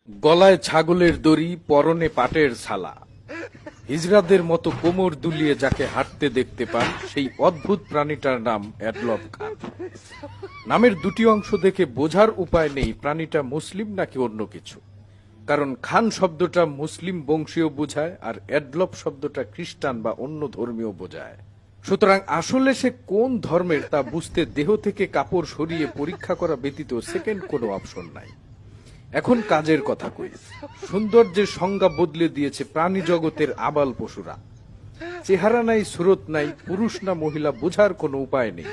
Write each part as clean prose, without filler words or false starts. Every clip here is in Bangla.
গলায় ছাগলের দড়ি, পরনে পাটের ছালা, হিজড়াদের মতো কোমর দুলিয়ে যাকে হাঁটতে দেখতে পান সেই অদ্ভুত প্রাণীটার নাম অ্যাডলফ খান। নামের দুটি অংশ দেখে বোঝার উপায় নেই প্রাণীটা মুসলিম নাকি অন্য কিছু, কারণ খান শব্দটা মুসলিম বংশীয় বোঝায় আর অ্যাডলফ শব্দটা খ্রিস্টান বা অন্য ধর্মীয় বোঝায়। সুতরাং আসলে সে কোন ধর্মের তা বুঝতে দেহ থেকে কাপড় সরিয়ে পরীক্ষা করা ব্যতীত সেকেন্ড কোনো অপশন নাই। এখন কাজের কথা কই। সৌন্দর্যের সংজ্ঞা বদলে দিয়েছে প্রাণী জগতের আবাল পশুরা। চেহারা নাই, সুরত নাই, পুরুষ না মহিলা বোঝার কোনো উপায় নেই,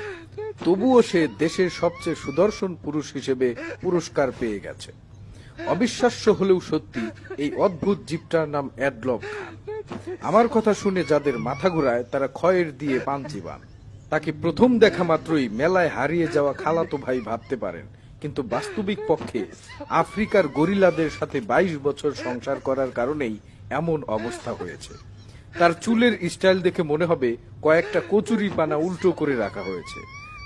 তবুও সে দেশের সবচেয়ে সুদর্শন পুরুষ হিসেবে পুরস্কার পেয়ে গেছে। অবিশ্বাস্য হলেও সত্যি, এই অদ্ভুত জীবটার নাম অ্যাডলফ খান। আমার কথা শুনে যাদের মাথা ঘুরায় তারা খয়ের দিয়ে পান চিবান। তাকে প্রথম দেখা মাত্রই মেলায় হারিয়ে যাওয়া খালাতো ভাই ভাবতে পারেন, কিন্তু বাস্তবিক পক্ষে আফ্রিকার গরিলাদের সাথে 22 বছর সংসার করার কারণেই এমন অবস্থা হয়েছে। তার চুলের স্টাইল দেখে মনে হবে কয়েকটা কচুরি পানা উল্টো করে রাখা হয়েছে,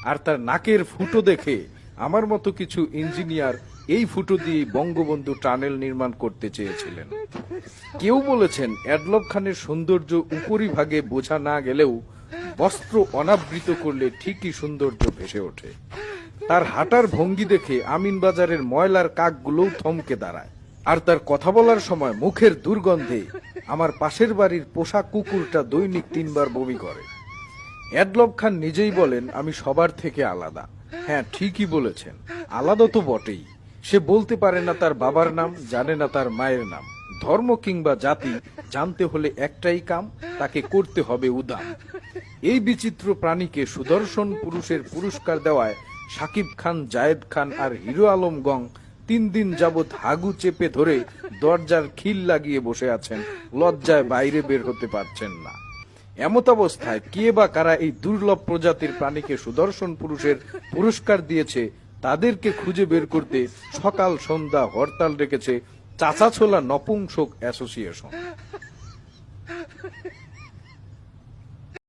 আর তার নাকের ফুটো দেখে আমার মতো কিছু ইঞ্জিনিয়ার এই ফুটো দিয়ে বঙ্গবন্ধু টানেল নির্মাণ করতে চেয়েছিলেন। কেউ বলেছেন অ্যাডলফ খানের সৌন্দর্য উপরিভাগে বোঝা না গেলেও বস্ত্র অনাবৃত করলে ঠিকই সৌন্দর্য ভেসে ওঠে। তার হাঁটার ভঙ্গি দেখে আমিনবাজারের ময়লার কাকগুলোও থমকে দাঁড়ায়, আর তার কথা বলার সময় মুখের দুর্গন্ধে আমার পাশের বাড়ির পোষা কুকুরটা দৈনিক 3 বার বমি করে। অ্যাডলফ খান নিজেই বলেন, আমি সবার থেকে আলাদা। হ্যাঁ, ঠিকই বলেছেন, আলাদা তো বটেই। সে বলতে পারে না তার বাবার নাম, জানে না তার মায়ের নাম। ধর্ম কিংবা জাতি জানতে হলে একটাই কাম, তাকে করতে হবে উদাম। এই বিচিত্র প্রাণীকে সুদর্শন পুরুষের পুরস্কার দেওয়ায় শাকিব খান, জায়েদ খান আর হিরো আলম গং 3 দিন যাবৎ হাগু চেপে ধরে দরজার খিল লাগিয়ে বসে আছেন, লজ্জায় বাইরে বের হতে পারছেন না। এমত অবস্থায় কে বা কারা এই দুর্লভ প্রজাতির প্রাণীকে সুদর্শন পুরুষের পুরস্কার দিয়েছে তাদেরকে খুঁজে বের করতে সকাল সন্ধ্যা হরতাল রেখেছে চাচাছোলা নপুংসক অ্যাসোসিয়েশন।